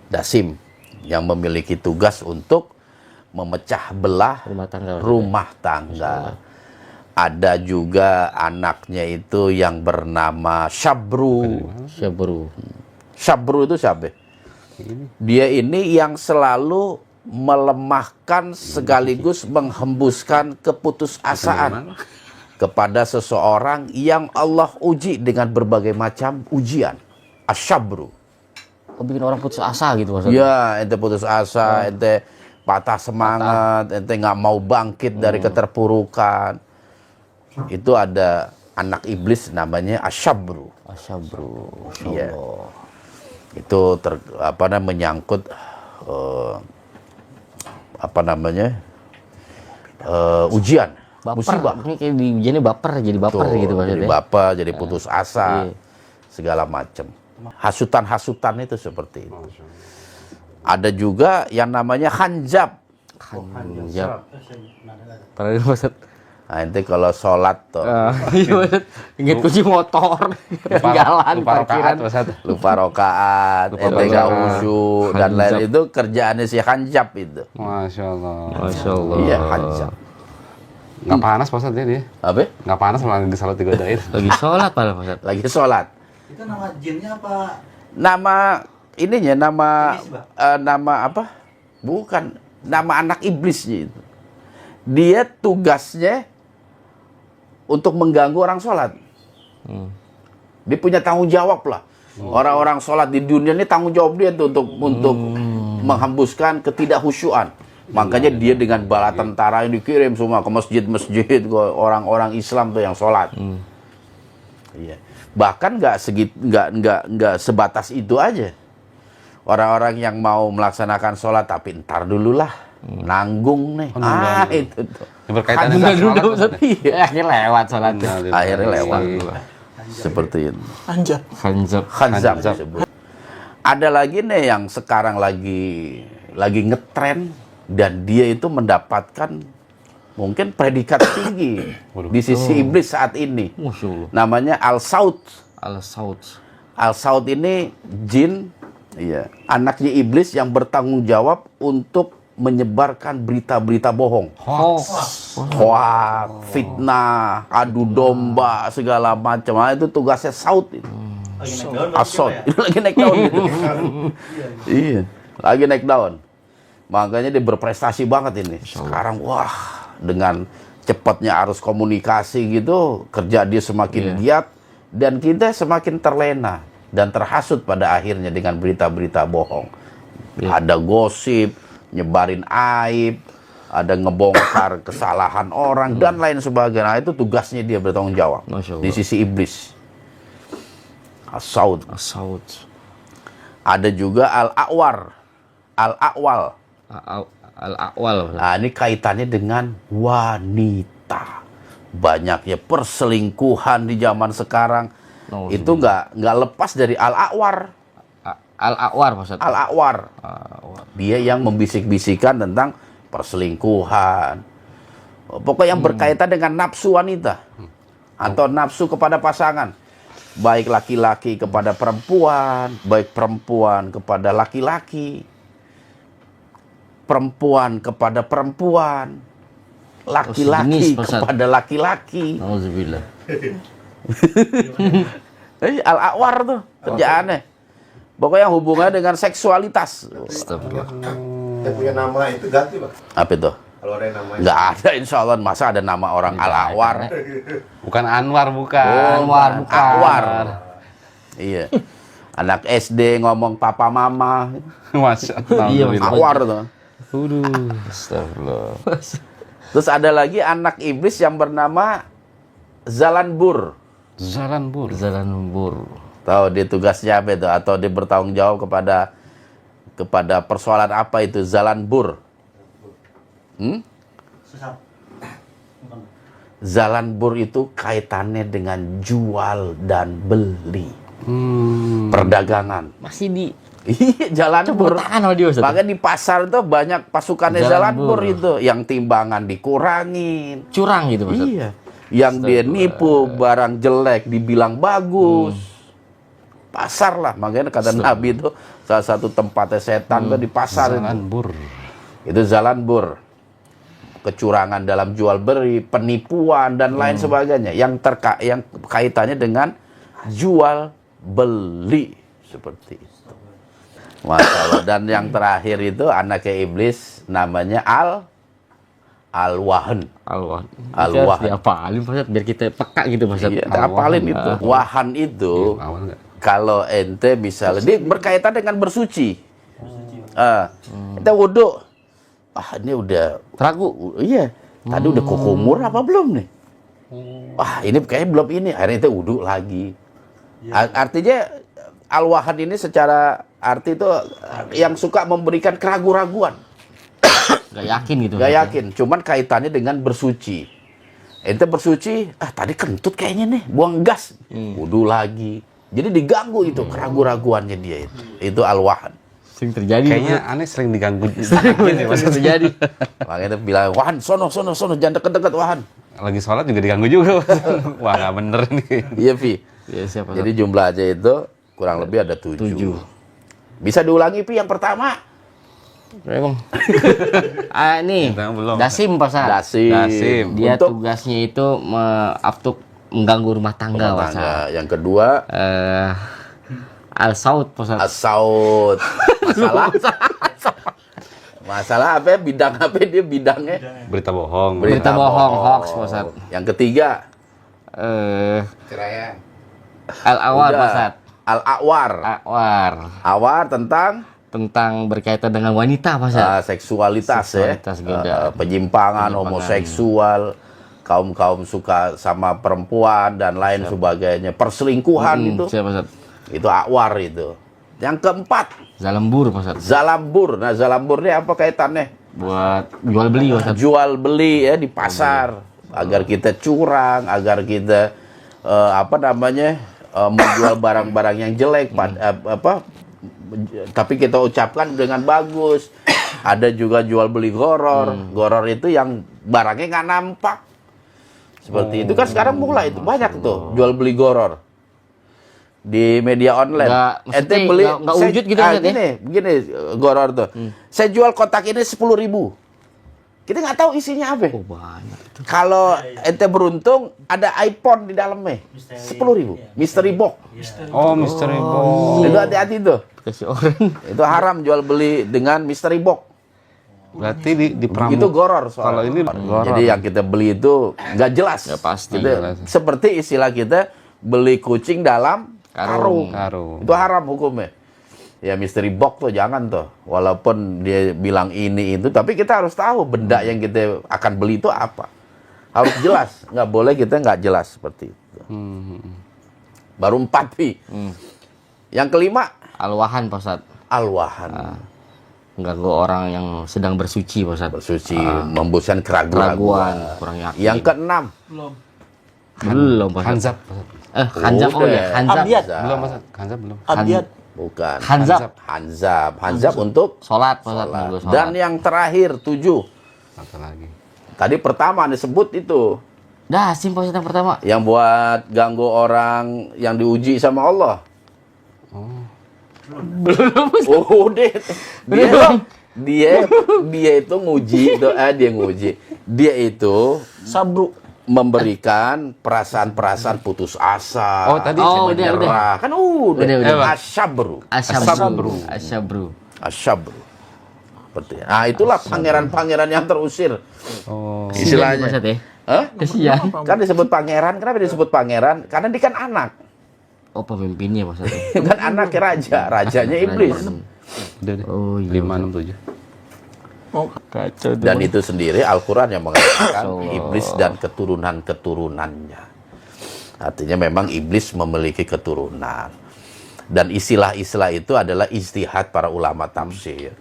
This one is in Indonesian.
Dasim yang memiliki tugas untuk memecah belah rumah tangga. Ada juga anaknya itu yang bernama Syabru. Syabru itu siapa? Dia ini yang selalu melemahkan sekaligus menghembuskan keputusasaan kepada seseorang yang Allah uji dengan berbagai macam ujian. Asyabru. Bikin orang putus asa gitu maksudnya. Ya, ente putus asa, ente patah semangat, ente nggak mau bangkit dari keterpurukan. Itu ada anak iblis namanya Asyabru. Asyabru. Iya. Itu menyangkut ujian, Baper. musibah. Ini kayak diujiannya baper, jadi baper gitu maksudnya. Jadi baper, jadi putus asa, segala macam. Hasutan-hasutan itu seperti itu. Ada juga yang namanya khanjab. Khanjab. Pernah Ustaz. Nah, ente kalau sholat tuh, ingat kunci motor, jalan parkiran, lupa rokaat, ente nggak khusyuk dan lain itu kerjaannya si khanjab itu. Masya Allah. Masya Allah. Iya, khanjab. Nggak panas Pak Ustadz ya dia? Apa? Nggak panas malah di salat digodain. Lagi sholat Pak Ustaz. Lagi sholat. Itu nama jinnya apa? Nama ininya, nama apa? Bukan, nama anak iblisnya itu. Dia tugasnya untuk mengganggu orang sholat. Dia punya tanggung jawab lah. Orang-orang sholat di dunia ini tanggung jawab dia tuh untuk menghembuskan ketidakhusyuan. Makanya dia dengan bala tentara yang dikirim semua ke masjid-masjid orang-orang Islam tuh yang sholat. Iya. Bahkan nggak sebatas itu aja. Orang-orang yang mau melaksanakan sholat tapi ntar dulu lah, nanggung nih. Itu tuh. Berkaitan dengan sholat. Iya, akhirnya lewat sholatnya. Akhirnya lewat. Seperti itu. Khanjab disebut. Ada lagi nih yang sekarang lagi ngetren dan dia itu mendapatkan mungkin predikat tinggi di sisi iblis saat ini. Namanya Al-Saud. Al-Saud ini jin, iya, anaknya iblis yang bertanggung jawab untuk menyebarkan berita-berita bohong, hoax, fitnah, adu domba, segala macam. Nah, itu tugasnya Saud itu. Asod, itu lagi naik daun gitu. Iya, lagi naik daun. Makanya dia berprestasi banget ini. Sekarang wah, dengan cepatnya arus komunikasi gitu, kerja dia semakin giat dan kita semakin terlena dan terhasut pada akhirnya dengan berita-berita bohong. Ada gosip, nyebarin aib, ada ngebongkar kesalahan orang dan lain sebagainya. Nah, itu tugasnya dia bertanggung jawab di sisi iblis. As-Saud. Ada juga Al-A'war. Nah, ini kaitannya dengan wanita. Banyaknya perselingkuhan di zaman sekarang. Itu nggak lepas dari Al-A'war. Al-A'war. Dia yang membisik-bisikan tentang perselingkuhan. Pokoknya yang berkaitan dengan nafsu wanita atau nafsu kepada pasangan. Baik laki-laki kepada perempuan, baik perempuan kepada laki-laki, perempuan kepada perempuan, laki-laki kepada laki-laki. Alhamdulillah. Al-A'war tuh kerjaannya. Pokoknya hubungannya dengan seksualitas. Astagfirullah. Kita punya nama itu ganti, Pak. Apa itu? Kalau ada yang namanya. Nggak ada, insya Allah. Masa ada nama orang Al-A'war? Bukan Anwar, bukan. A'war. Iya. Anak SD ngomong papa mama. Masya Allah. A'war tuh. Astagfirullah. Terus ada lagi anak iblis yang bernama Zalanbur. Tahu dia tugasnya apa itu? Atau dia bertanggung jawab kepada persoalan apa itu? Zalanbur. Zalanbur itu kaitannya dengan jual dan beli. Perdagangan. Masih di Zalanbur. Makanya di pasar itu banyak pasukannya Zalanbur itu. Yang timbangan dikurangin. Curang gitu maksudnya. Iya. Yang dia nipu barang jelek dibilang bagus. pasar lah. Makanya kata Nabi itu salah satu tempatnya setan tuh di pasar itu. Zalanbur. Itu Zalanbur. Kecurangan dalam jual beli, penipuan dan lain sebagainya yang kaitannya dengan jual beli seperti itu. Masalah. Dan yang terakhir itu anaknya iblis namanya Al-Wahan. Al-Wahan. Al-Wahan. Diapalin Pak Ustadz, biar kita peka gitu Pak Ustadz. Iya, apalin itu. Wahan itu Awal nggak? kalau ente misalnya dia berkaitan dengan bersuci. Ente wudhu. Ini udah Ragu. iya. Tadi udah kukumur apa belum nih? Ini kayaknya belum ini. Akhirnya ente wudhu lagi. Artinya Al-Wahan ini secara arti itu yang suka memberikan keraguan-raguan. Gak yakin gitu. Gak yakin, cuman kaitannya dengan bersuci. Ente bersuci, tadi kentut kayaknya nih, buang gas. Wudhu lagi. Jadi diganggu itu keraguan-raguannya dia itu. Itu Al-Wahan. Sering terjadi. Kayaknya aneh sering diganggu. Sering terjadi. Makanya bilang, Wahan, sono, jangan deket-deket Wahan. Lagi sholat juga diganggu juga. Wah, nggak bener nih. Iya, Vi. Iya, siapa? Jadi jumlah aja itu kurang lebih ada 7. Bisa diulangi, Vi, yang pertama. Emang. Nih. Belum. Dasim Pak Ustadz. Dasim. Dia Untuk tugasnya itu mengganggu rumah tangga, Pak Ustadz. tangga. Yang kedua, Al-Saud Pak Ustadz. As-Saud. Masalah apa ya? Bidang apa dia bidangnya? Berita bohong. Berita bohong, hoax Pak Ustadz. Yang ketiga, Ceraian. Al-Awar udah. Pak Ustadz. Al-Awar. Awar tentang berkaitan dengan wanita Pak Ustadz. seksualitas Seksualitas ya. beda. Penyimpangan, homoseksual, kaum suka sama perempuan dan lain sebagainya. Perselingkuhan itu. Siapa Pak Ustadz? Itu Awar itu. Yang keempat, Zalembur Pak Ustadz. Zalambur. Nah, Zalambur ini apa kaitannya? Buat jual beli Pak Ustadz. Jual beli ya di pasar agar kita curang, agar kita menjual barang-barang yang jelek tapi kita ucapkan dengan bagus. Ada juga jual beli goror. Goror itu yang barangnya nggak nampak. Seperti itu kan sekarang mulai itu banyak tuh jual beli goror di media online. Ente beli nggak wujud gitu kan ya? Begini goror tuh. Saya jual kotak ini 10.000. Kita nggak tahu isinya apa. Oh, banyak itu. Kalau ente beruntung ada iPhone di dalamnya. 10.000. Mystery box. Oh, misteri box. Itu hati-hati tuh. Kasih orang. Itu haram jual beli dengan mystery box. Berarti di Itu goror soalnya. Kalau ini goror. Jadi yang kita beli itu nggak jelas. Nggak pasti. Gitu. Seperti istilah kita beli kucing dalam karung. Karung. Itu haram hukumnya. Ya mystery box tuh jangan tuh. Walaupun dia bilang ini itu, tapi kita harus tahu benda yang kita akan beli itu apa. Harus jelas. Nggak boleh kita nggak jelas seperti itu. Baru 4 Pi. Yang kelima, Al-Wahan Pak Ustadz. Al-Wahan. Mengganggu orang yang sedang bersuci Pak Ustadz. Bersuci, membuskan Keraguan, keraguan. kurang yakin. Yang keenam, Belum Pak Ustadz. Hanzab. Hanzab oh ya, Hanzab. Abiyat. Belum Mas. Hanzab belum. Abiyat. bukan. Hanzab. Hanzab untuk Sholat Pak Ustadz. sholat. Nunggu sholat. Dan yang terakhir 7. Satu lagi. Tadi pertama disebut itu Dasim Pak Ustadz yang pertama. yang buat ganggu orang yang diuji sama Allah. Belum. Oh, dia itu nguji, dia nguji. Dia itu Sabru. memberikan perasaan-perasaan putus asa. Oh, tadi Oh, saya udah. menyerah. Kan udah. Udah. Asyabru. Asyabru. Asyabru. Seperti. Nah, itulah pangeran-pangeran yang terusir. Oh. Istilahnya. Pak Ustadz ya. Hah? Kasihan. Kan disebut pangeran. Kenapa disebut pangeran? Karena dia kan anak. Oh, pemimpinnya Pak Ustadz. Kan anaknya raja. Rajanya iblis. Udah. Oh iya. 5, 6, 7. Oh, Kacau. Dan itu sendiri Al-Quran yang mengatakan iblis dan keturunan-keturunannya. Artinya memang iblis memiliki keturunan. Dan istilah-istilah itu adalah ijtihad para ulama tafsir.